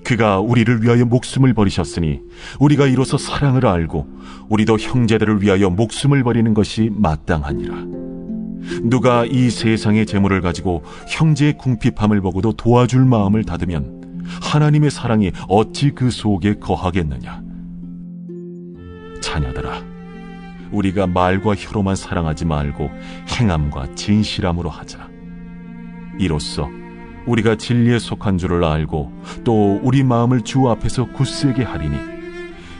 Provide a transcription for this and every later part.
그가 우리를 위하여 목숨을 버리셨으니 우리가 이로써 사랑을 알고 우리도 형제들을 위하여 목숨을 버리는 것이 마땅하니라. 누가 이 세상의 재물을 가지고 형제의 궁핍함을 보고도 도와줄 마음을 닫으면 하나님의 사랑이 어찌 그 속에 거하겠느냐. 자녀들아, 우리가 말과 혀로만 사랑하지 말고 행함과 진실함으로 하자. 이로써 우리가 진리에 속한 줄을 알고 또 우리 마음을 주 앞에서 굳세게 하리니,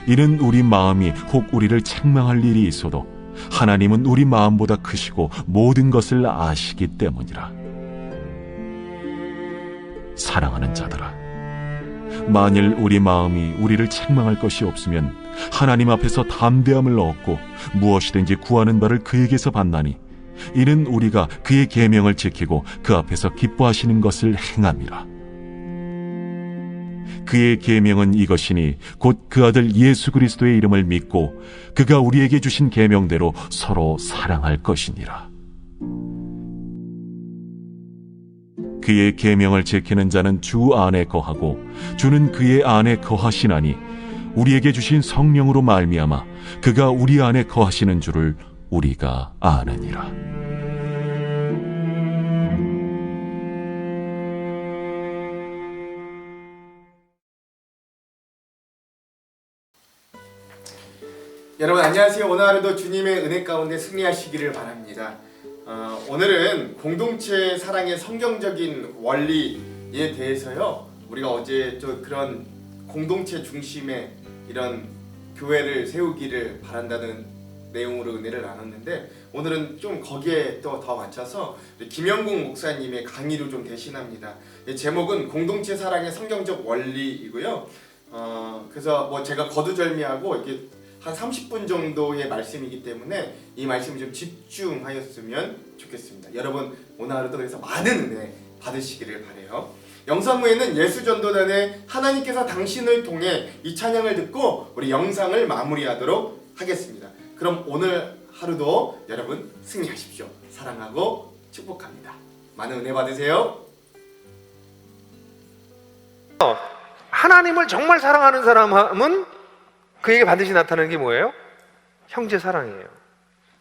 이는 우리 마음이 혹 우리를 책망할 일이 있어도 하나님은 우리 마음보다 크시고 모든 것을 아시기 때문이라. 사랑하는 자들아, 만일 우리 마음이 우리를 책망할 것이 없으면 하나님 앞에서 담대함을 얻고 무엇이든지 구하는 바를 그에게서 받나니, 이는 우리가 그의 계명을 지키고 그 앞에서 기뻐하시는 것을 행함이라. 그의 계명은 이것이니 곧 그 아들 예수 그리스도의 이름을 믿고 그가 우리에게 주신 계명대로 서로 사랑할 것이니라. 그의 계명을 지키는 자는 주 안에 거하고 주는 그의 안에 거하시나니, 우리에게 주신 성령으로 말미암아 그가 우리 안에 거하시는 줄을 우리가 아느니라. 여러분 안녕하세요. 오늘 하루도 주님의 은혜 가운데 승리하시기를 바랍니다. 오늘은 공동체 사랑의 성경적인 원리에 대해서요, 우리가 어제 그런 공동체 중심의 이런 교회를 세우기를 바란다는 내용으로 은혜를 나눴는데, 오늘은 좀 거기에 또 더 맞춰서 김영국 목사님의 강의로 좀 대신합니다. 제목은 공동체 사랑의 성경적 원리이고요. 그래서 뭐 제가 거두절미하고 이렇게 한 30분 정도의 말씀이기 때문에 이 말씀을 좀 집중하였으면 좋겠습니다. 여러분 오늘 하루도 그래서 많은 은혜 받으시기를 바라요. 영상 후에는 예수전도단의 하나님께서 당신을 통해 이 찬양을 듣고 우리 영상을 마무리하도록 하겠습니다. 그럼 오늘 하루도 여러분 승리하십시오. 사랑하고 축복합니다. 많은 은혜 받으세요. 하나님을 정말 사랑하는 사람은 그에게 반드시 나타나는 게 뭐예요? 형제 사랑이에요.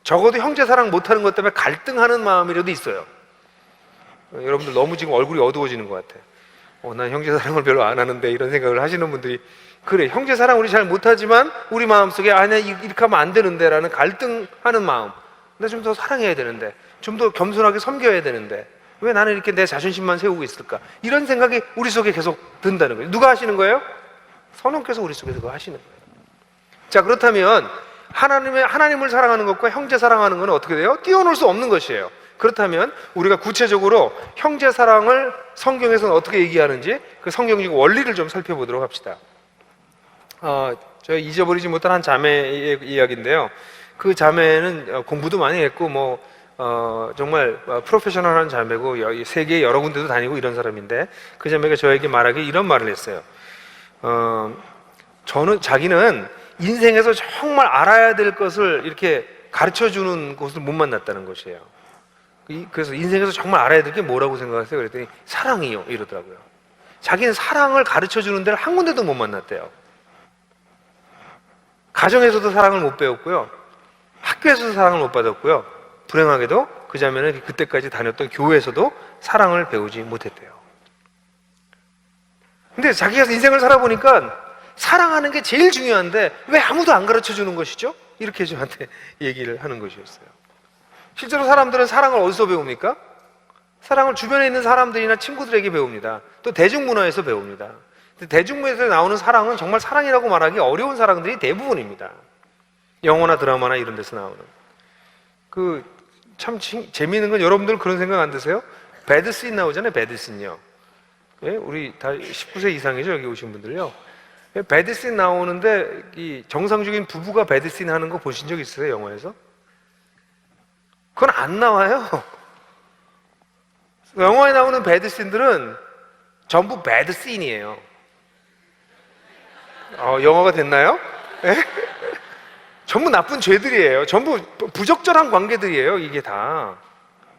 적어도 형제 사랑 못하는 것 때문에 갈등하는 마음이라도 있어요. 여러분들 너무 지금 얼굴이 어두워지는 것 같아. 난 형제 사랑을 별로 안 하는데, 이런 생각을 하시는 분들이, 그래, 형제 사랑 우리 잘 못하지만 우리 마음속에 나 이렇게 하면 안 되는데 라는 갈등하는 마음, 나 좀 더 사랑해야 되는데, 좀 더 겸손하게 섬겨야 되는데 왜 나는 이렇게 내 자존심만 세우고 있을까, 이런 생각이 우리 속에 계속 든다는 거예요. 누가 하시는 거예요? 성령께서 우리 속에서 그거 하시는 거예요. 자, 그렇다면 하나님을 사랑하는 것과 형제 사랑하는 것은 어떻게 돼요? 뛰어놀 수 없는 것이에요. 그렇다면 우리가 구체적으로 형제 사랑을 성경에서는 어떻게 얘기하는지 그 성경적 원리를 좀 살펴보도록 합시다. 저희 잊어버리지 못한 한 자매의 이야기인데요. 그 자매는 공부도 많이 했고 정말 프로페셔널한 자매고 세계 여러 군데도 다니고 이런 사람인데, 그 자매가 저에게 말하기 이런 말을 했어요. 자기는 인생에서 정말 알아야 될 것을 이렇게 가르쳐주는 곳을 못 만났다는 것이에요. 그래서 인생에서 정말 알아야 될 게 뭐라고 생각하세요? 그랬더니 사랑이요, 이러더라고요. 자기는 사랑을 가르쳐주는 데를 한 군데도 못 만났대요. 가정에서도 사랑을 못 배웠고요, 학교에서도 사랑을 못 받았고요, 불행하게도 그 자매는 그때까지 다녔던 교회에서도 사랑을 배우지 못했대요. 근데 자기가 인생을 살아보니까 사랑하는 게 제일 중요한데 왜 아무도 안 가르쳐주는 것이죠? 이렇게 저한테 얘기를 하는 것이었어요. 실제로 사람들은 사랑을 어디서 배웁니까? 사랑을 주변에 있는 사람들이나 친구들에게 배웁니다. 또 대중문화에서 배웁니다. 근데 대중문화에서 나오는 사랑은 정말 사랑이라고 말하기 어려운 사랑들이 대부분입니다. 영화나 드라마나 이런 데서 나오는. 참 재미있는 건, 여러분들 그런 생각 안 드세요? 배드씬 나오잖아요, 배드씬요. 예? 우리 다 19세 이상이죠, 여기 오신 분들요. 배드씬 나오는데 이 정상적인 부부가 배드씬 하는 거 보신 적 있어요, 영화에서? 그건 안 나와요. 영화에 나오는 배드씬들은 전부 배드씬이에요. 영화가 됐나요? 네? 전부 나쁜 죄들이에요. 전부 부적절한 관계들이에요, 이게 다.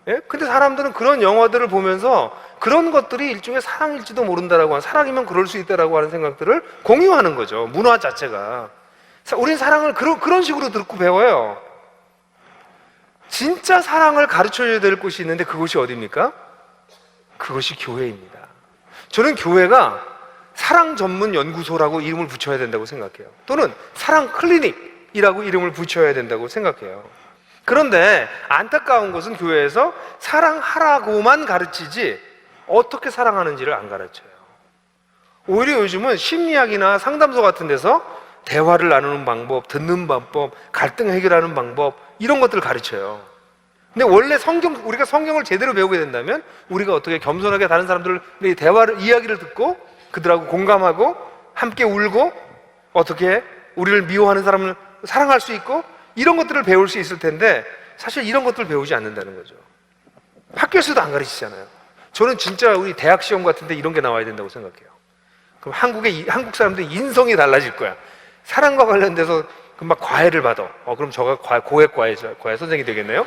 예? 근데 사람들은 그런 영화들을 보면서 그런 것들이 일종의 사랑일지도 모른다라고 하는, 사랑이면 그럴 수 있다라고 하는 생각들을 공유하는 거죠. 문화 자체가. 우린 사랑을 그런 식으로 듣고 배워요. 진짜 사랑을 가르쳐줘야 될 곳이 있는데 그곳이 어디입니까? 그것이 교회입니다. 저는 교회가 사랑 전문 연구소라고 이름을 붙여야 된다고 생각해요. 또는 사랑 클리닉이라고 이름을 붙여야 된다고 생각해요. 그런데 안타까운 것은 교회에서 사랑하라고만 가르치지 어떻게 사랑하는지를 안 가르쳐요. 오히려 요즘은 심리학이나 상담소 같은 데서 대화를 나누는 방법, 듣는 방법, 갈등 해결하는 방법, 이런 것들을 가르쳐요. 근데 원래 우리가 성경을 제대로 배우게 된다면 우리가 어떻게 겸손하게 다른 사람들의 이야기를 듣고 그들하고 공감하고 함께 울고 어떻게 우리를 미워하는 사람을 사랑할 수 있고 이런 것들을 배울 수 있을 텐데 사실 이런 것들을 배우지 않는다는 거죠. 학교에서도 안 가르치잖아요. 저는 진짜 우리 대학 시험 같은 데 이런 게 나와야 된다고 생각해요. 그럼 한국 사람들이 인성이 달라질 거야. 사랑과 관련돼서 막 과외를 받아. 그럼 저가 고액 과외 선생이 되겠네요.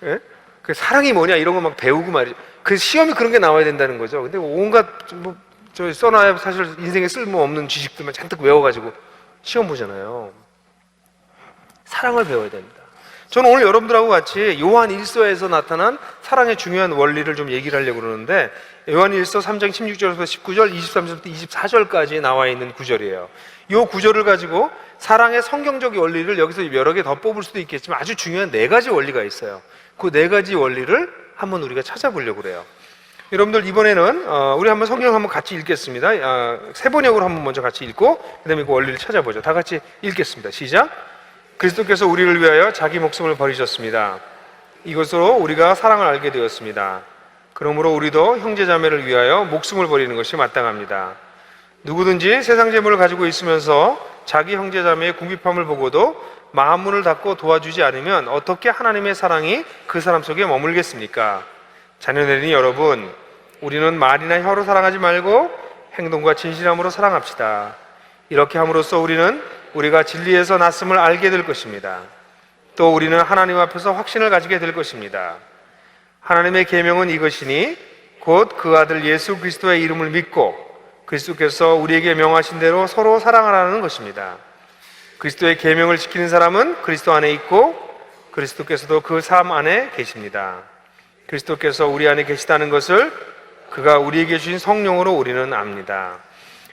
예? 그 사랑이 뭐냐 이런 거 막 배우고 말이죠. 그 시험이 그런 게 나와야 된다는 거죠. 근데 온갖 저 써놔야 사실 인생에 쓸모없는 지식들만 잔뜩 외워가지고 시험 보잖아요. 사랑을 배워야 됩니다. 저는 오늘 여러분들하고 같이 요한 1서에서 나타난 사랑의 중요한 원리를 좀 얘기를 하려고 그러는데 요한 1서 3장 16절에서 19절, 23절부터 24절까지 나와 있는 구절이에요. 이 구절을 가지고 사랑의 성경적 원리를 여기서 여러 개 더 뽑을 수도 있겠지만 아주 중요한 4가지 원리가 있어요. 그 4가지 원리를 한번 우리가 찾아보려고 그래요. 여러분들 이번에는 우리 한번 성경 한번 같이 읽겠습니다. 세번역으로 한번 먼저 같이 읽고 그 다음에 그 원리를 찾아보죠. 다 같이 읽겠습니다. 시작. 그리스도께서 우리를 위하여 자기 목숨을 버리셨습니다. 이것으로 우리가 사랑을 알게 되었습니다. 그러므로 우리도 형제자매를 위하여 목숨을 버리는 것이 마땅합니다. 누구든지 세상 재물을 가지고 있으면서 자기 형제자매의 궁핍함을 보고도 마음 문을 닫고 도와주지 않으면 어떻게 하나님의 사랑이 그 사람 속에 머물겠습니까? 자녀들이니 여러분, 우리는 말이나 혀로 사랑하지 말고 행동과 진실함으로 사랑합시다. 이렇게 함으로써 우리가 진리에서 났음을 알게 될 것입니다. 또 우리는 하나님 앞에서 확신을 가지게 될 것입니다. 하나님의 계명은 이것이니 곧 그 아들 예수 그리스도의 이름을 믿고 그리스도께서 우리에게 명하신 대로 서로 사랑하라는 것입니다. 그리스도의 계명을 지키는 사람은 그리스도 안에 있고 그리스도께서도 그 삶 안에 계십니다. 그리스도께서 우리 안에 계시다는 것을 그가 우리에게 주신 성령으로 우리는 압니다.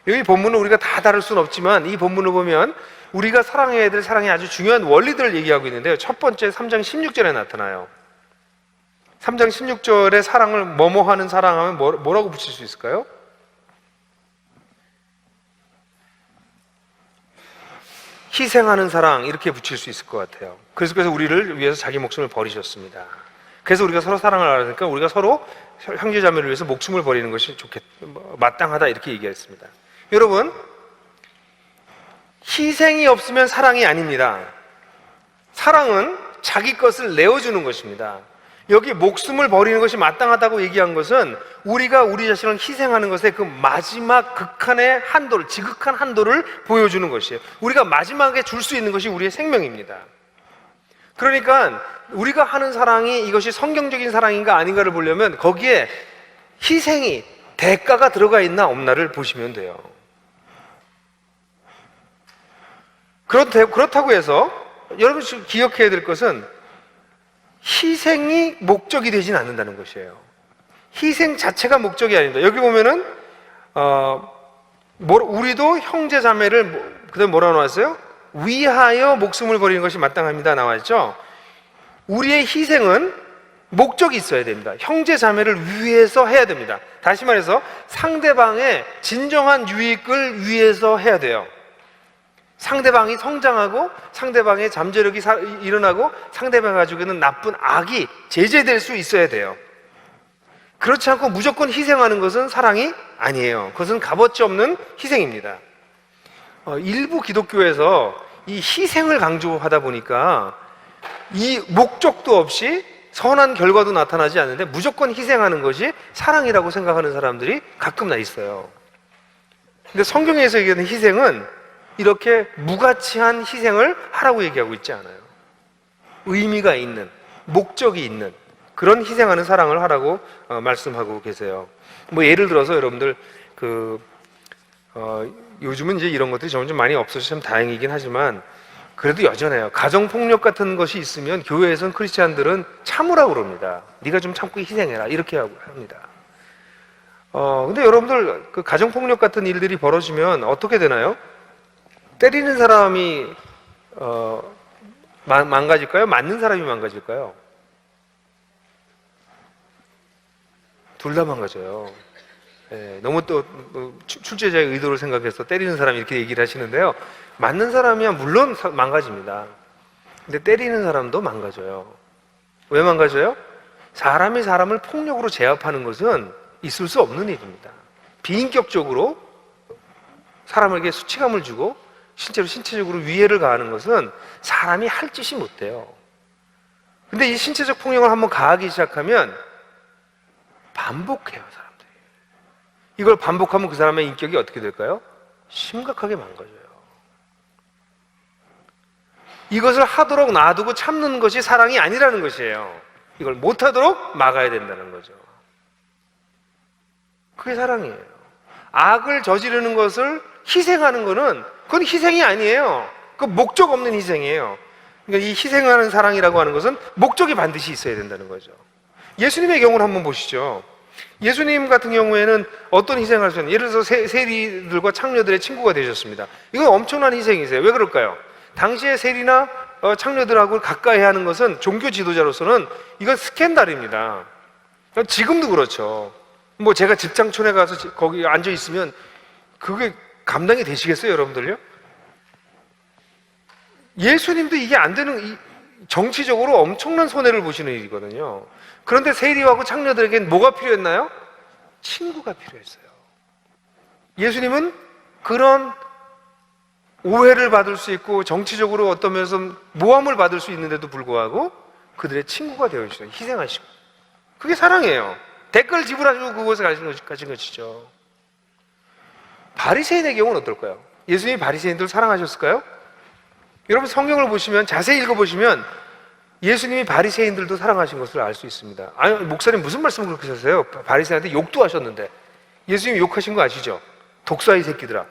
이 본문은 우리가 다 다룰 수는 없지만 이 본문을 보면 우리가 사랑해야 될 사랑의 아주 중요한 원리들을 얘기하고 있는데요. 첫 번째 3장 16절에 나타나요. 3장 16절에 사랑을 뭐뭐하는 사랑하면 뭐라고 붙일 수 있을까요? 희생하는 사랑 이렇게 붙일 수 있을 것 같아요. 그래서 우리를 위해서 자기 목숨을 버리셨습니다. 그래서 우리가 서로 사랑을 알아니까 우리가 서로 형제자매를 위해서 목숨을 버리는 것이 마땅하다 이렇게 얘기했습니다. 여러분, 희생이 없으면 사랑이 아닙니다. 사랑은 자기 것을 내어주는 것입니다. 여기 목숨을 버리는 것이 마땅하다고 얘기한 것은 우리가 우리 자신을 희생하는 것의 그 마지막 극한의 한도를, 지극한 한도를 보여주는 것이에요. 우리가 마지막에 줄 수 있는 것이 우리의 생명입니다. 그러니까 우리가 하는 사랑이 이것이 성경적인 사랑인가 아닌가를 보려면 거기에 희생이, 대가가 들어가 있나 없나를 보시면 돼요. 그렇다고 해서 여러분 기억해야 될 것은 희생이 목적이 되진 않는다는 것이에요. 희생 자체가 목적이 아닙니다. 여기 보면은 우리도 형제 자매를 그다음 뭐라고 나왔어요? 위하여 목숨을 버리는 것이 마땅합니다 나와있죠. 우리의 희생은 목적이 있어야 됩니다. 형제 자매를 위해서 해야 됩니다. 다시 말해서 상대방의 진정한 유익을 위해서 해야 돼요. 상대방이 성장하고 상대방의 잠재력이 일어나고 상대방이 가지고 있는 나쁜 악이 제재될 수 있어야 돼요. 그렇지 않고 무조건 희생하는 것은 사랑이 아니에요. 그것은 값어치 없는 희생입니다. 일부 기독교에서 이 희생을 강조하다 보니까 이 목적도 없이 선한 결과도 나타나지 않는데 무조건 희생하는 것이 사랑이라고 생각하는 사람들이 가끔 있어요. 근데 성경에서 얘기하는 희생은 이렇게 무가치한 희생을 하라고 얘기하고 있지 않아요. 의미가 있는, 목적이 있는 그런 희생하는 사랑을 하라고 말씀하고 계세요. 뭐 예를 들어서 여러분들 요즘은 이제 이런 것들이 점점 많이 없어서 참 다행이긴 하지만 그래도 여전해요. 가정폭력 같은 것이 있으면 교회에서는 크리스찬들은 참으라고 그럽니다. 네가 좀 참고 희생해라 이렇게 합니다. 근데 여러분들 그 가정폭력 같은 일들이 벌어지면 어떻게 되나요? 때리는 사람이 망가질까요? 맞는 사람이 망가질까요? 둘 다 망가져요. 예, 너무 또 출제자의 의도를 생각해서 때리는 사람이 이렇게 얘기를 하시는데요. 맞는 사람이야 물론 망가집니다. 근데 때리는 사람도 망가져요. 왜 망가져요? 사람이 사람을 폭력으로 제압하는 것은 있을 수 없는 일입니다. 비인격적으로 사람에게 수치감을 주고 실제로 신체적으로 위해를 가하는 것은 사람이 할 짓이 못 돼요. 근데 이 신체적 폭력을 한번 가하기 시작하면 반복해요, 사람들이. 이걸 반복하면 그 사람의 인격이 어떻게 될까요? 심각하게 망가져요. 이것을 하도록 놔두고 참는 것이 사랑이 아니라는 것이에요. 이걸 못하도록 막아야 된다는 거죠. 그게 사랑이에요. 악을 저지르는 것을 희생하는 것은 그건 희생이 아니에요. 그 목적 없는 희생이에요. 그러니까 이 희생하는 사랑이라고 하는 것은 목적이 반드시 있어야 된다는 거죠. 예수님의 경우를 한번 보시죠. 예수님 같은 경우에는 어떤 희생을 하셨나요? 예를 들어서 세리들과 창녀들의 친구가 되셨습니다. 이건 엄청난 희생이세요. 왜 그럴까요? 당시에 세리나 창녀들하고 가까이 하는 것은 종교 지도자로서는 이건 스캔들입니다. 지금도 그렇죠. 뭐 제가 집장촌에 가서 거기 앉아 있으면 그게 감당이 되시겠어요, 여러분들요? 예수님도 이게 안 되는, 정치적으로 엄청난 손해를 보시는 일이거든요. 그런데 세리하고 창녀들에겐 뭐가 필요했나요? 친구가 필요했어요. 예수님은 그런 오해를 받을 수 있고 정치적으로 어떤 면에서 모함을 받을 수 있는데도 불구하고 그들의 친구가 되어주셔서 희생하시고, 그게 사랑이에요. 대가를 지불하시고 그곳에 가신 것이죠. 바리새인의 경우는 어떨까요? 예수님이 바리새인들을 사랑하셨을까요? 여러분 성경을 보시면, 자세히 읽어보시면 예수님이 바리새인들도 사랑하신 것을 알 수 있습니다. 아니, 목사님 무슨 말씀을 그렇게 하세요? 바리새인한테 욕도 하셨는데. 예수님이 욕하신 거 아시죠? 독사의 새끼들아.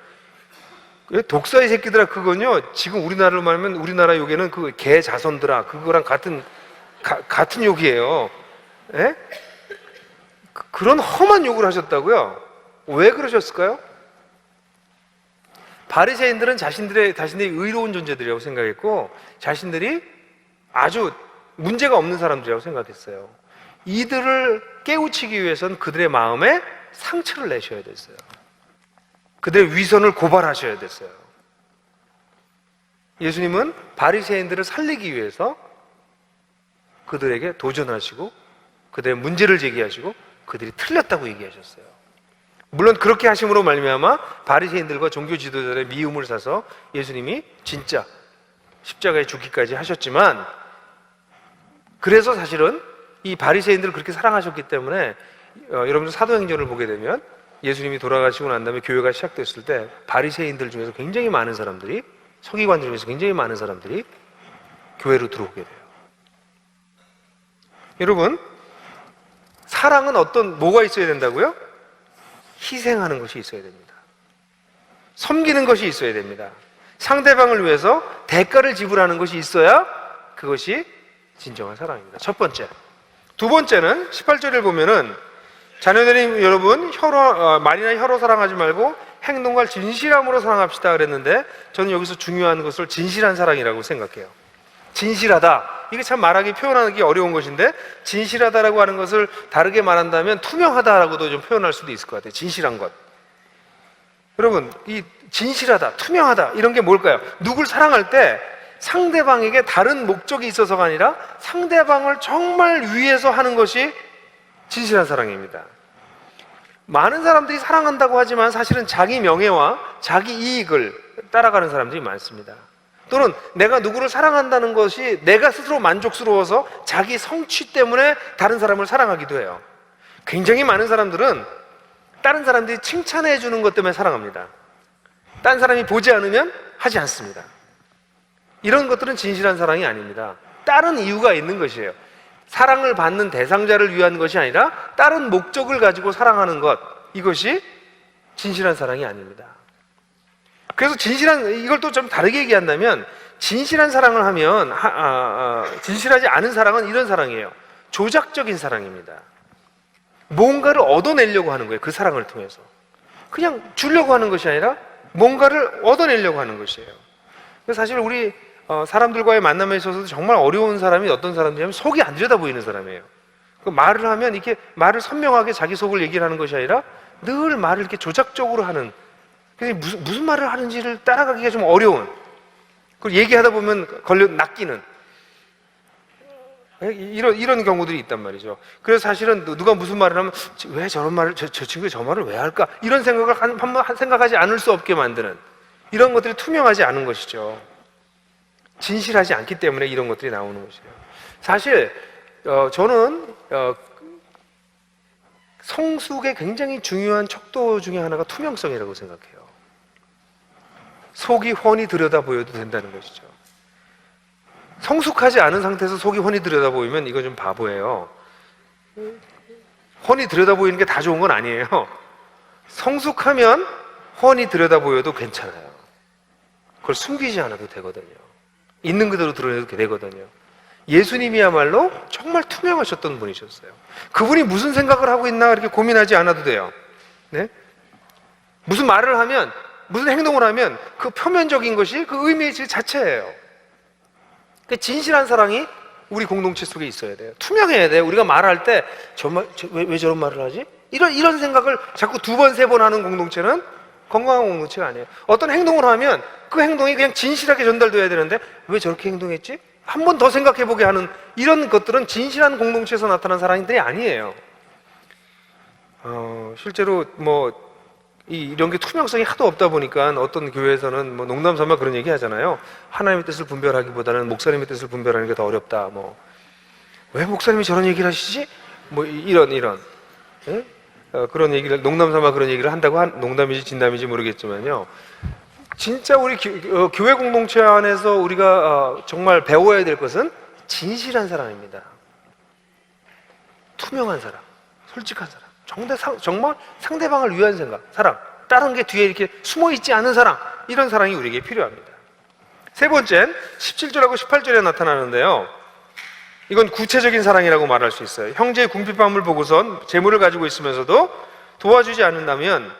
독사의 새끼들아, 그건요, 지금 우리나라로 말하면 우리나라 욕에는 그 개 자손들아, 그거랑 같은 욕이에요. 예? 그런 험한 욕을 하셨다고요? 왜 그러셨을까요? 바리새인들은 자신들이 의로운 존재들이라고 생각했고, 자신들이 아주 문제가 없는 사람들이라고 생각했어요. 이들을 깨우치기 위해서는 그들의 마음에 상처를 내셔야 됐어요. 그들의 위선을 고발하셔야 됐어요. 예수님은 바리새인들을 살리기 위해서 그들에게 도전하시고 그들의 문제를 제기하시고 그들이 틀렸다고 얘기하셨어요. 물론 그렇게 하심으로 말미암아 바리새인들과 종교 지도자들의 미움을 사서 예수님이 진짜 십자가에 죽기까지 하셨지만, 그래서 사실은 이 바리새인들을 그렇게 사랑하셨기 때문에 여러분들 사도행전을 보게 되면 예수님이 돌아가시고 난 다음에 교회가 시작됐을 때 바리새인들 중에서 굉장히 많은 사람들이, 서기관들 중에서 굉장히 많은 사람들이 교회로 들어오게 돼요. 여러분, 사랑은 뭐가 있어야 된다고요? 희생하는 것이 있어야 됩니다. 섬기는 것이 있어야 됩니다. 상대방을 위해서 대가를 지불하는 것이 있어야 그것이 진정한 사랑입니다. 첫 번째. 두 번째는 18절을 보면은, 자녀들이 여러분 말이나 혀로 사랑하지 말고 행동과 진실함으로 사랑합시다 그랬는데, 저는 여기서 중요한 것을 진실한 사랑이라고 생각해요. 진실하다, 이게 참 말하기 표현하기 어려운 것인데, 진실하다라고 하는 것을 다르게 말한다면 투명하다라고도 좀 표현할 수도 있을 것 같아요. 진실한 것. 여러분, 이 진실하다, 투명하다, 이런 게 뭘까요? 누굴 사랑할 때 상대방에게 다른 목적이 있어서가 아니라 상대방을 정말 위해서 하는 것이 진실한 사랑입니다. 많은 사람들이 사랑한다고 하지만 사실은 자기 명예와 자기 이익을 따라가는 사람들이 많습니다. 또는 내가 누구를 사랑한다는 것이 내가 스스로 만족스러워서 자기 성취 때문에 다른 사람을 사랑하기도 해요. 굉장히 많은 사람들은 다른 사람들이 칭찬해 주는 것 때문에 사랑합니다. 다른 사람이 보지 않으면 하지 않습니다. 이런 것들은 진실한 사랑이 아닙니다. 다른 이유가 있는 것이에요. 사랑을 받는 대상자를 위한 것이 아니라 다른 목적을 가지고 사랑하는 것, 이것이 진실한 사랑이 아닙니다. 그래서 이걸 또 좀 다르게 얘기한다면, 진실한 사랑을 하면 진실하지 않은 사랑은 이런 사랑이에요. 조작적인 사랑입니다. 뭔가를 얻어내려고 하는 거예요. 그 사랑을 통해서 그냥 주려고 하는 것이 아니라 뭔가를 얻어내려고 하는 것이에요. 그래서 사실 우리 사람들과의 만남에 있어서도 정말 어려운 사람이 어떤 사람이냐면 속이 안 들여다 보이는 사람이에요. 그 말을 하면 이렇게 말을 선명하게 자기 속을 얘기를 하는 것이 아니라 늘 말을 이렇게 조작적으로 하는, 그래서 무슨 말을 하는지를 따라가기가 좀 어려운, 그리고 얘기하다 보면 낚이는 이런 경우들이 있단 말이죠. 그래서 사실은 누가 무슨 말을 하면 왜 저런 말을 저 친구가 저 말을 왜 할까, 이런 생각을 한번 생각하지 않을 수 없게 만드는, 이런 것들이 투명하지 않은 것이죠. 진실하지 않기 때문에 이런 것들이 나오는 것이에요. 사실 저는 성숙의 굉장히 중요한 척도 중에 하나가 투명성이라고 생각해요. 속이 훤히 들여다보여도 된다는 것이죠. 성숙하지 않은 상태에서 속이 훤히 들여다보이면 이거 좀 바보예요. 훤히 들여다보이는 게 다 좋은 건 아니에요. 성숙하면 훤히 들여다보여도 괜찮아요. 그걸 숨기지 않아도 되거든요. 있는 그대로 드러내도 되거든요. 예수님이야말로 정말 투명하셨던 분이셨어요. 그분이 무슨 생각을 하고 있나 이렇게 고민하지 않아도 돼요. 네? 무슨 말을 하면, 무슨 행동을 하면 그 표면적인 것이 그 의미 자체예요. 그 진실한 사랑이 우리 공동체 속에 있어야 돼요. 투명해야 돼요. 우리가 말할 때 왜 저런 말을 하지? 이런 생각을 자꾸 2번, 3번 하는 공동체는 건강한 공동체가 아니에요. 어떤 행동을 하면 그 행동이 그냥 진실하게 전달돼야 되는데 왜 저렇게 행동했지? 한 번 더 생각해보게 하는 이런 것들은 진실한 공동체에서 나타난 사랑들이 아니에요. 실제로 이런 게 투명성이 하도 없다 보니까 어떤 교회에서는 농담삼아 그런 얘기 하잖아요. 하나님의 뜻을 분별하기보다는 목사님의 뜻을 분별하는 게 더 어렵다. 왜 목사님이 저런 얘기를 하시지? 이런 예? 그런 얘기를 농담삼아 그런 얘기를 한다고 농담인지 진담인지 모르겠지만요. 진짜 우리 교회 공동체 안에서 우리가 정말 배워야 될 것은 진실한 사랑입니다. 투명한 사랑, 솔직한 사랑, 정말 상대방을 위한 사랑, 다른 게 뒤에 이렇게 숨어있지 않은 사랑, 이런 사랑이 우리에게 필요합니다. 세 번째는 17절하고 18절에 나타나는데요. 이건 구체적인 사랑이라고 말할 수 있어요. 형제의 궁핍함을 보고선 재물을 가지고 있으면서도 도와주지 않는다면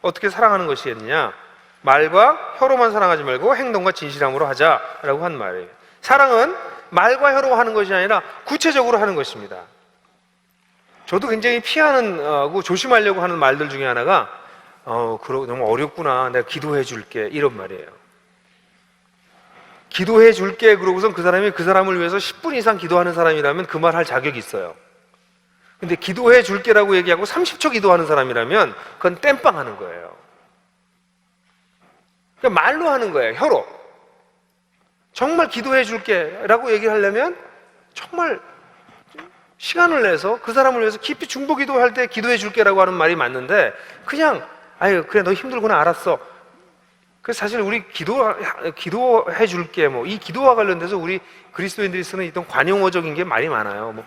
어떻게 사랑하는 것이겠느냐? 말과 혀로만 사랑하지 말고 행동과 진실함으로 하자라고 한 말이에요. 사랑은 말과 혀로 하는 것이 아니라 구체적으로 하는 것입니다. 저도 굉장히 피하고 조심하려고 하는 말들 중에 하나가 너무 어렵구나, 내가 기도해 줄게, 이런 말이에요. 기도해 줄게 그러고선 그 사람이 그 사람을 위해서 10분 이상 기도하는 사람이라면 그 말 할 자격이 있어요. 근데 기도해 줄게라고 얘기하고 30초 기도하는 사람이라면 그건 땜빵 하는 거예요. 그러니까 말로 하는 거예요, 혀로. 정말 기도해 줄게 라고 얘기를 하려면 정말 시간을 내서 그 사람을 위해서 깊이 중보 기도할 때 기도해 줄게 라고 하는 말이 맞는데 그냥 그래 너 힘들구나, 알았어. 그래서 사실 우리 기도해 줄게 이 기도와 관련돼서 우리 그리스도인들이 쓰는 이런 관용어적인 게 말이 많아요.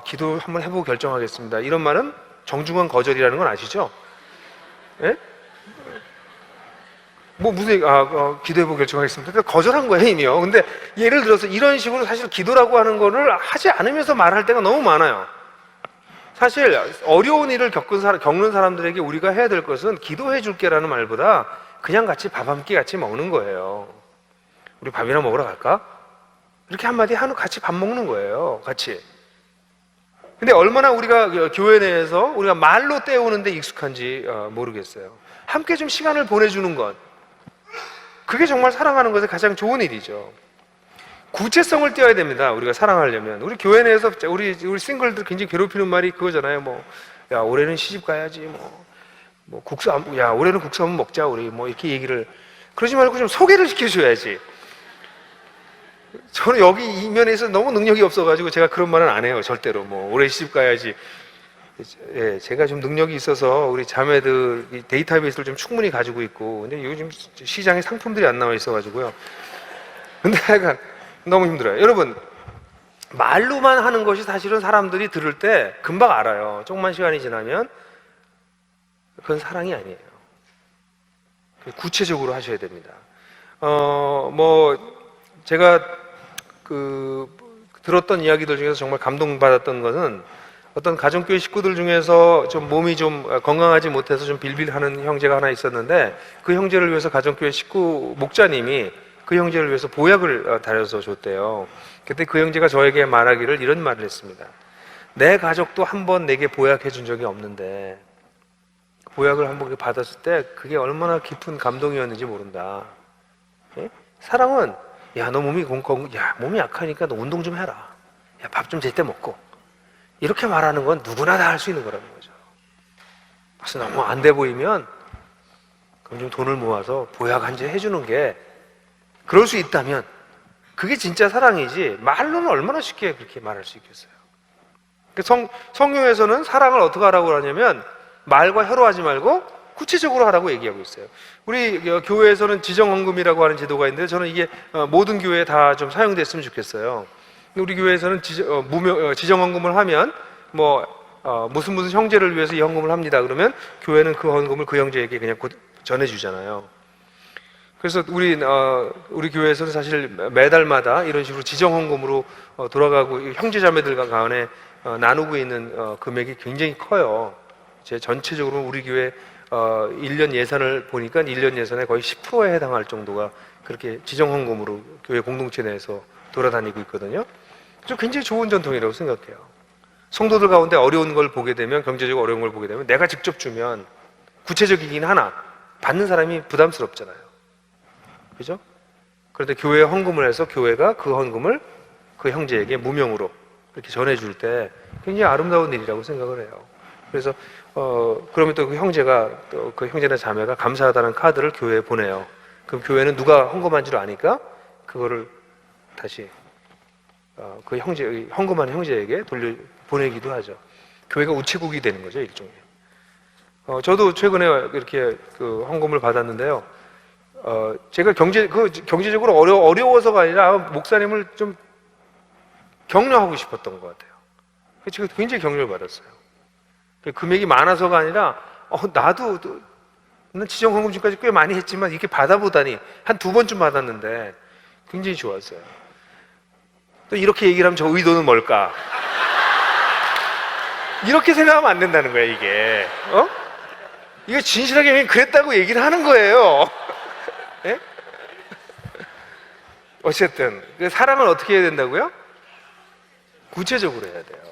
기도 한번 해보고 결정하겠습니다, 이런 말은 정중한 거절이라는 건 아시죠? 예? 무슨 기도해보고 결정하겠습니다. 거절한 거예요, 이미요. 근데 예를 들어서 이런 식으로 사실 기도라고 하는 거를 하지 않으면서 말할 때가 너무 많아요. 사실 어려운 일을 겪는 사람들에게 우리가 해야 될 것은 기도해 줄게라는 말보다 그냥 같이 밥 한 끼 같이 먹는 거예요. 우리 밥이나 먹으러 갈까? 이렇게 한마디 하고 같이 밥 먹는 거예요, 같이. 근데 얼마나 우리가 교회 내에서 우리가 말로 때우는데 익숙한지 모르겠어요. 함께 좀 시간을 보내주는 것, 그게 정말 사랑하는 것의 가장 좋은 일이죠. 구체성을 띄어야 됩니다, 우리가 사랑하려면. 우리 교회 내에서 우리 싱글들 굉장히 괴롭히는 말이 그거잖아요. 야, 올해는 시집 가야지, 국수, 야, 올해는 국수 한번 먹자, 우리 이렇게 얘기를. 그러지 말고 좀 소개를 시켜줘야지. 저는 여기 이 면에서 너무 능력이 없어가지고 제가 그런 말은 안 해요, 절대로. 올해 시집 가야지. 예, 제가 좀 능력이 있어서 우리 자매들 데이터베이스를 좀 충분히 가지고 있고, 근데 요즘 시장에 상품들이 안 나와 있어가지고요. 근데 약간 너무 힘들어요. 여러분, 말로만 하는 것이 사실은 사람들이 들을 때 금방 알아요. 조금만 시간이 지나면 그건 사랑이 아니에요. 구체적으로 하셔야 됩니다. 제가 들었던 이야기들 중에서 정말 감동받았던 것은 어떤 가정교회 식구들 중에서 좀 몸이 좀 건강하지 못해서 좀 빌빌하는 형제가 하나 있었는데, 그 형제를 위해서 가정교회 식구 목자님이 그 형제를 위해서 보약을 다려서 줬대요. 그때 그 형제가 저에게 말하기를 이런 말을 했습니다. 내 가족도 한 번 내게 보약해 준 적이 없는데 보약을 한 번 받았을 때 그게 얼마나 깊은 감동이었는지 모른다. 예? 사랑은 야, 너 몸이 몸이 약하니까 너 운동 좀 해라. 야, 밥 좀 제때 먹고. 이렇게 말하는 건 누구나 다 할 수 있는 거라는 거죠. 그래서 너무 안 돼 보이면 그럼 좀 돈을 모아서 보약 한 제 해주는 게, 그럴 수 있다면 그게 진짜 사랑이지, 말로는 얼마나 쉽게 그렇게 말할 수 있겠어요. 성경에서는 사랑을 어떻게 하라고 하냐면 말과 혀로 하지 말고 구체적으로 하라고 얘기하고 있어요. 우리 교회에서는 지정헌금이라고 하는 제도가 있는데, 저는 이게 모든 교회에 다 좀 사용됐으면 좋겠어요. 우리 교회에서는 지정헌금을 하면 무슨 형제를 위해서 이 헌금을 합니다. 그러면 교회는 그 헌금을 그 형제에게 그냥 전해주잖아요. 그래서 우리 교회에서는 사실 매달마다 이런 식으로 지정헌금으로 돌아가고 형제자매들 간에 나누고 있는 금액이 굉장히 커요. 제 전체적으로 우리 교회 1년 예산을 보니까 1년 예산의 거의 10%에 해당할 정도가 그렇게 지정헌금으로 교회 공동체 내에서 돌아다니고 있거든요. 좀 굉장히 좋은 전통이라고 생각해요. 성도들 가운데 어려운 걸 보게 되면, 경제적으로 어려운 걸 보게 되면 내가 직접 주면 구체적이긴 하나 받는 사람이 부담스럽잖아요. 그죠? 그런데 교회에 헌금을 해서 교회가 그 헌금을 그 형제에게 무명으로 이렇게 전해줄 때 굉장히 아름다운 일이라고 생각을 해요. 그래서 그러면 또 그 형제가, 또 그 형제나 자매가 감사하다는 카드를 교회에 보내요. 그럼 교회는 누가 헌금한 줄 아니까 그거를 다시 그 헌금한 형제에게 보내기도 하죠. 교회가 우체국이 되는 거죠, 일종의. 저도 최근에 이렇게 그 헌금을 받았는데요. 제가 경제적으로 어려워서가 아니라 목사님을 좀 격려하고 싶었던 것 같아요. 제가 굉장히 격려를 받았어요. 금액이 많아서가 아니라 난 지정헌금 지금까지 꽤 많이 했지만 이렇게 받아보다니, 한 2번쯤 받았는데 굉장히 좋았어요. 또 이렇게 얘기를 하면 저 의도는 뭘까? 이렇게 생각하면 안 된다는 거야, 이게. 이거 진실하게 그랬다고 얘기를 하는 거예요. 네? 어쨌든 사랑을 어떻게 해야 된다고요? 구체적으로 해야 돼요.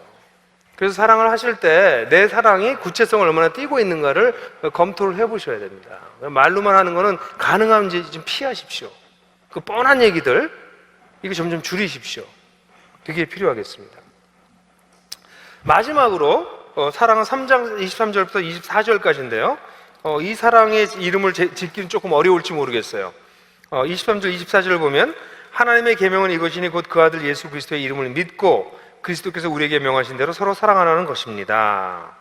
그래서 사랑을 하실 때 내 사랑이 구체성을 얼마나 띠고 있는가를 검토를 해보셔야 됩니다. 말로만 하는 거는 가능하면 이제 좀 피하십시오. 그 뻔한 얘기들 이거 점점 줄이십시오. 그게 필요하겠습니다. 마지막으로 사랑은 3장 23절부터 24절까지인데요. 이 사랑의 이름을 짓기는 조금 어려울지 모르겠어요. 23절 24절을 보면 하나님의 계명은 이것이니 곧 그 아들 예수 그리스도의 이름을 믿고 그리스도께서 우리에게 명하신 대로 서로 사랑하라는 것입니다.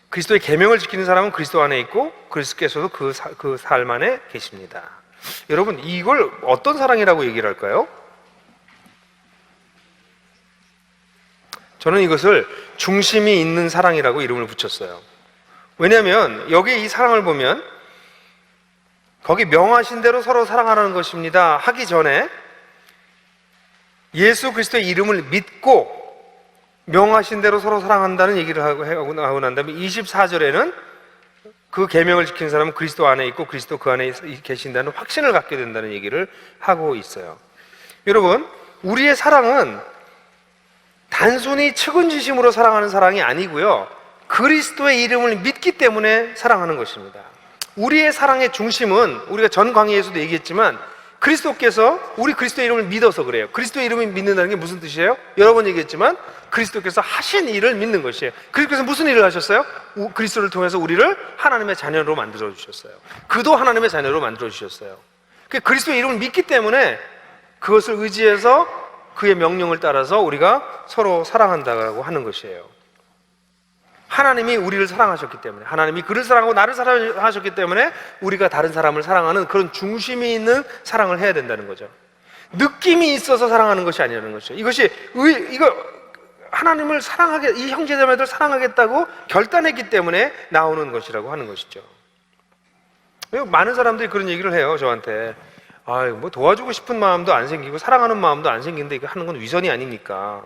그리스도의 계명을 지키는 사람은 그리스도 안에 있고 그리스도께서도 그 삶 안에 계십니다. 여러분, 이걸 어떤 사랑이라고 얘기를 할까요? 저는 이것을 중심이 있는 사랑이라고 이름을 붙였어요. 왜냐하면 여기 이 사랑을 보면 거기 명하신 대로 서로 사랑하라는 것입니다 하기 전에 예수 그리스도의 이름을 믿고 명하신 대로 서로 사랑한다는 얘기를 하고 난 다음에 24절에는 그 계명을 지키는 사람은 그리스도 안에 있고 그리스도 그 안에 계신다는 확신을 갖게 된다는 얘기를 하고 있어요. 여러분, 우리의 사랑은 단순히 측은지심으로 사랑하는 사랑이 아니고요, 그리스도의 이름을 믿기 때문에 사랑하는 것입니다. 우리의 사랑의 중심은 우리가 전 강의에서도 얘기했지만 그리스도께서 우리 그리스도의 이름을 믿어서 그래요. 그리스도의 이름을 믿는다는 게 무슨 뜻이에요? 여러 번 얘기했지만 그리스도께서 하신 일을 믿는 것이에요. 그리스도께서 무슨 일을 하셨어요? 그리스도를 통해서 우리를 하나님의 자녀로 만들어 주셨어요. 그도 하나님의 자녀로 만들어 주셨어요. 그리스도의 이름을 믿기 때문에 그것을 의지해서 그의 명령을 따라서 우리가 서로 사랑한다고 하는 것이에요. 하나님이 우리를 사랑하셨기 때문에, 하나님이 그를 사랑하고 나를 사랑하셨기 때문에 우리가 다른 사람을 사랑하는 그런 중심이 있는 사랑을 해야 된다는 거죠. 느낌이 있어서 사랑하는 것이 아니라는 것이죠. 이것이 이거 하나님을 이 형제자매들 사랑하겠다고 결단했기 때문에 나오는 것이라고 하는 것이죠. 많은 사람들이 그런 얘기를 해요, 저한테. 뭐 도와주고 싶은 마음도 안 생기고 사랑하는 마음도 안 생기는데 이거 하는 건 위선이 아닙니까?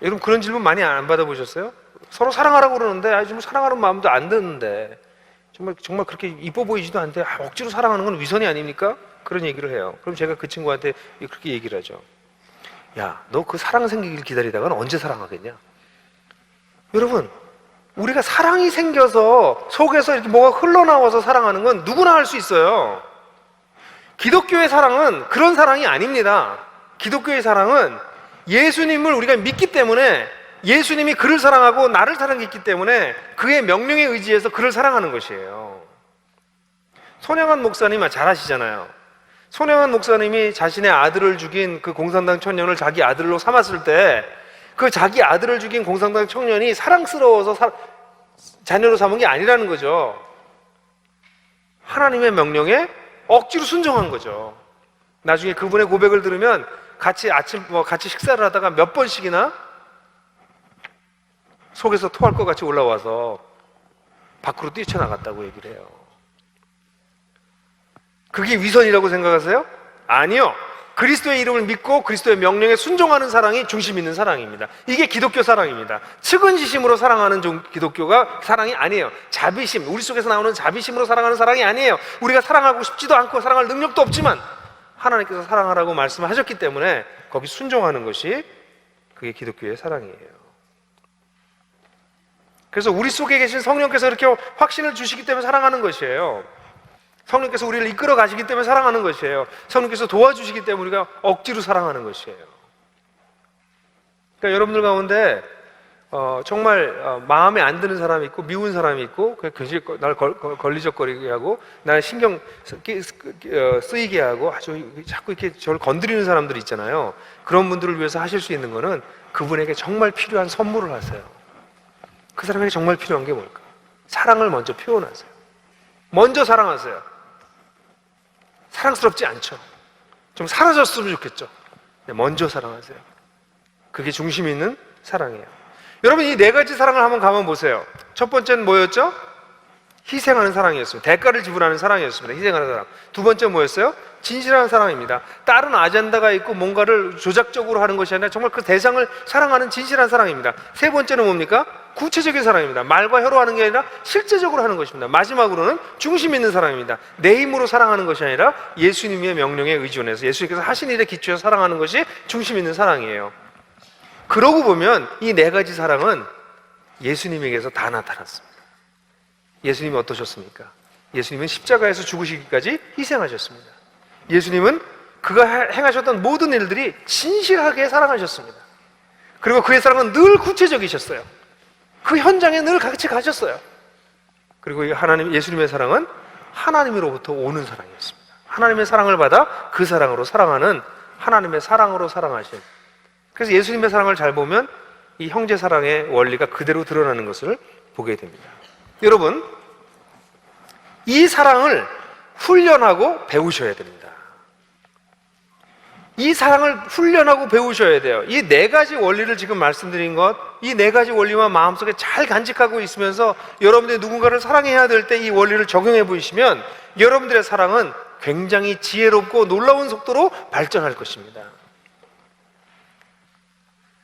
여러분 그런 질문 많이 안 받아보셨어요? 서로 사랑하라고 그러는데 지금 사랑하는 마음도 안 드는데 정말 그렇게 이뻐 보이지도 않는데 억지로 사랑하는 건 위선이 아닙니까? 그런 얘기를 해요. 그럼 제가 그 친구한테 그렇게 얘기를 하죠. 야, 너 그 사랑 생기길 기다리다가는 언제 사랑하겠냐? 여러분, 우리가 사랑이 생겨서 속에서 이렇게 뭐가 흘러나와서 사랑하는 건 누구나 할 수 있어요. 기독교의 사랑은 그런 사랑이 아닙니다. 기독교의 사랑은 예수님을 우리가 믿기 때문에, 예수님이 그를 사랑하고 나를 사랑했기 때문에 그의 명령에 의지해서 그를 사랑하는 것이에요. 손양한 목사님 잘 아시잖아요. 손양한 목사님이 자신의 아들을 죽인 그 공산당 청년을 자기 아들로 삼았을 때 그 자기 아들을 죽인 공산당 청년이 사랑스러워서 자녀로 삼은 게 아니라는 거죠. 하나님의 명령에 억지로 순종한 거죠. 나중에 그분의 고백을 들으면 같이 식사를 하다가 몇 번씩이나 속에서 토할 것 같이 올라와서 밖으로 뛰쳐나갔다고 얘기를 해요. 그게 위선이라고 생각하세요? 아니요. 그리스도의 이름을 믿고 그리스도의 명령에 순종하는 사랑이 중심 있는 사랑입니다. 이게 기독교 사랑입니다. 측은지심으로 사랑하는 기독교가 사랑이 아니에요. 자비심, 우리 속에서 나오는 자비심으로 사랑하는 사랑이 아니에요. 우리가 사랑하고 싶지도 않고 사랑할 능력도 없지만 하나님께서 사랑하라고 말씀하셨기 때문에 거기 순종하는 것이 그게 기독교의 사랑이에요. 그래서 우리 속에 계신 성령께서 이렇게 확신을 주시기 때문에 사랑하는 것이에요. 성령께서 우리를 이끌어 가시기 때문에 사랑하는 것이에요. 성령께서 도와주시기 때문에 우리가 억지로 사랑하는 것이에요. 그러니까 여러분들 가운데 정말 마음에 안 드는 사람이 있고 미운 사람이 있고 굉장히 날 걸리적거리게 하고 나를 신경 쓰이게 하고 아주 자꾸 이렇게 저를 건드리는 사람들이 있잖아요. 그런 분들을 위해서 하실 수 있는 거는 그분에게 정말 필요한 선물을 하세요. 그 사람에게 정말 필요한 게 뭘까? 사랑을 먼저 표현하세요. 먼저 사랑하세요. 사랑스럽지 않죠? 좀 사라졌으면 좋겠죠? 먼저 사랑하세요. 그게 중심 있는 사랑이에요. 여러분 이 네 가지 사랑을 한번 가만 보세요. 첫 번째는 뭐였죠? 희생하는 사랑이었습니다. 대가를 지불하는 사랑이었습니다. 희생하는 사랑. 두 번째 뭐였어요? 진실한 사랑입니다. 다른 아젠다가 있고 뭔가를 조작적으로 하는 것이 아니라 정말 그 대상을 사랑하는 진실한 사랑입니다. 세 번째는 뭡니까? 구체적인 사랑입니다. 말과 혀로 하는 게 아니라 실제적으로 하는 것입니다. 마지막으로는 중심 있는 사랑입니다. 내 힘으로 사랑하는 것이 아니라 예수님의 명령에 의존해서 예수님께서 하신 일에 기초해서 사랑하는 것이 중심 있는 사랑이에요. 그러고 보면 이 네 가지 사랑은 예수님에게서 다 나타났습니다. 예수님이 어떠셨습니까? 예수님은 십자가에서 죽으시기까지 희생하셨습니다. 예수님은 그가 행하셨던 모든 일들이 진실하게 사랑하셨습니다. 그리고 그의 사랑은 늘 구체적이셨어요. 그 현장에 늘 같이 가셨어요. 그리고 예수님의 사랑은 하나님으로부터 오는 사랑이었습니다. 하나님의 사랑을 받아 그 사랑으로 사랑하는 하나님의 사랑으로 사랑하신. 그래서 예수님의 사랑을 잘 보면 이 형제 사랑의 원리가 그대로 드러나는 것을 보게 됩니다. 여러분, 이 사랑을 훈련하고 배우셔야 됩니다. 이 사랑을 훈련하고 배우셔야 돼요. 이 네 가지 원리를 지금 말씀드린 것, 이 네 가지 원리만 마음속에 잘 간직하고 있으면서 여러분들이 누군가를 사랑해야 될 때 이 원리를 적용해 보시면 여러분들의 사랑은 굉장히 지혜롭고 놀라운 속도로 발전할 것입니다.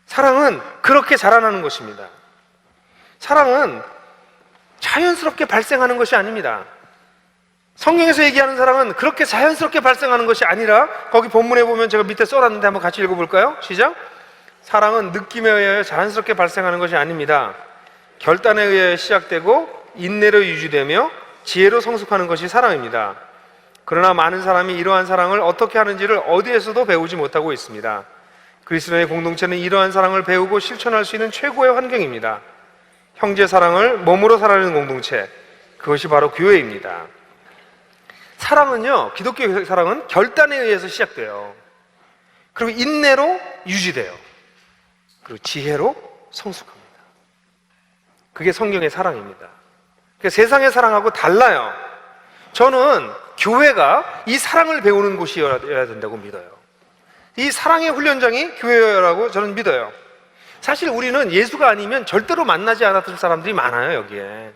사랑은 그렇게 자라나는 것입니다. 사랑은 자연스럽게 발생하는 것이 아닙니다. 성경에서 얘기하는 사랑은 그렇게 자연스럽게 발생하는 것이 아니라 거기 본문에 보면 제가 밑에 써놨는데 한번 같이 읽어볼까요? 시작! 사랑은 느낌에 의하여 자연스럽게 발생하는 것이 아닙니다. 결단에 의하여 시작되고 인내로 유지되며 지혜로 성숙하는 것이 사랑입니다. 그러나 많은 사람이 이러한 사랑을 어떻게 하는지를 어디에서도 배우지 못하고 있습니다. 그리스도의 공동체는 이러한 사랑을 배우고 실천할 수 있는 최고의 환경입니다. 형제 사랑을 몸으로 살아내는 공동체, 그것이 바로 교회입니다. 사랑은요, 기독교의 사랑은 결단에 의해서 시작돼요. 그리고 인내로 유지돼요. 그리고 지혜로 성숙합니다. 그게 성경의 사랑입니다. 그러니까 세상의 사랑하고 달라요. 저는 교회가 이 사랑을 배우는 곳이어야 된다고 믿어요. 이 사랑의 훈련장이 교회라고 저는 믿어요. 사실 우리는 예수가 아니면 절대로 만나지 않았을 사람들이 많아요, 여기에.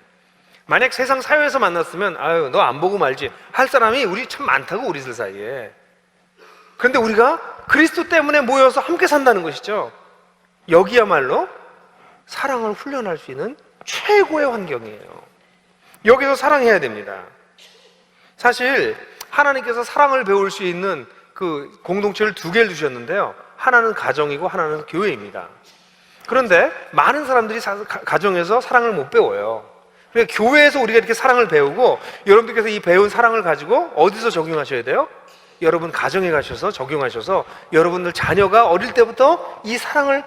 만약 세상 사회에서 만났으면 아유 너 안 보고 말지 할 사람이 우리 참 많다고, 우리들 사이에. 그런데 우리가 그리스도 때문에 모여서 함께 산다는 것이죠. 여기야말로 사랑을 훈련할 수 있는 최고의 환경이에요. 여기서 사랑해야 됩니다. 사실 하나님께서 사랑을 배울 수 있는 그 공동체를 두 개를 주셨는데요, 하나는 가정이고 하나는 교회입니다. 그런데 많은 사람들이 가정에서 사랑을 못 배워요. 그러니까 교회에서 우리가 이렇게 사랑을 배우고, 여러분들께서 이 배운 사랑을 가지고 어디서 적용하셔야 돼요? 여러분 가정에 가셔서 적용하셔서 여러분들 자녀가 어릴 때부터 이 사랑을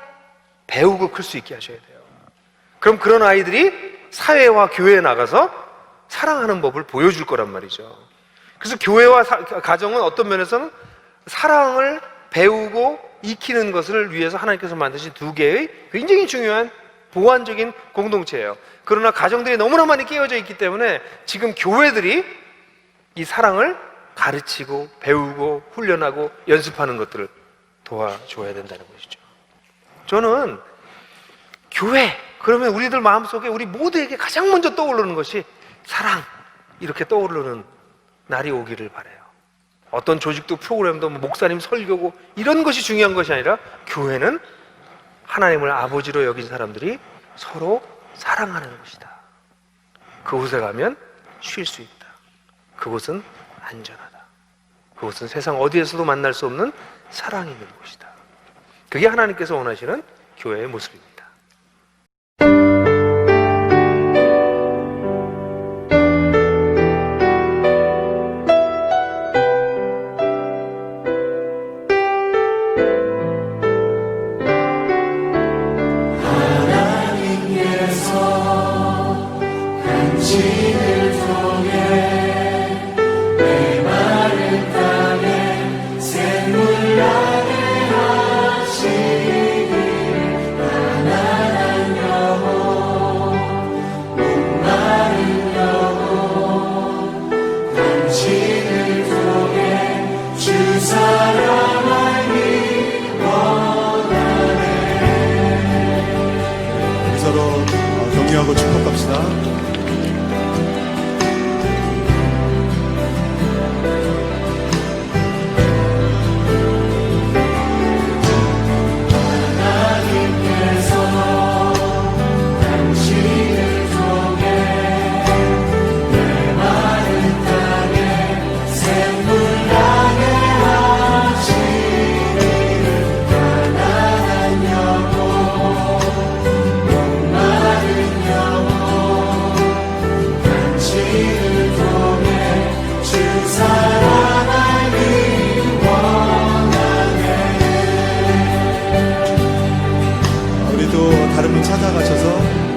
배우고 클 수 있게 하셔야 돼요. 그럼 그런 아이들이 사회와 교회에 나가서 사랑하는 법을 보여줄 거란 말이죠. 그래서 교회와 가정은 어떤 면에서는 사랑을 배우고 익히는 것을 위해서 하나님께서 만드신 두 개의 굉장히 중요한 보완적인 공동체예요. 그러나 가정들이 너무나 많이 깨어져 있기 때문에 지금 교회들이 이 사랑을 가르치고 배우고 훈련하고 연습하는 것들을 도와줘야 된다는 것이죠. 저는 교회 그러면 우리들 마음속에 우리 모두에게 가장 먼저 떠오르는 것이 사랑, 이렇게 떠오르는 날이 오기를 바라요. 어떤 조직도 프로그램도 목사님 설교고 이런 것이 중요한 것이 아니라 교회는 하나님을 아버지로 여긴 사람들이 서로 사랑하는 곳이다. 그곳에 가면 쉴 수 있다. 그곳은 안전하다. 그곳은 세상 어디에서도 만날 수 없는 사랑이 있는 곳이다. 그게 하나님께서 원하시는 교회의 모습입니다. 격려하고 축복합시다. 다른 분 찾아가셔서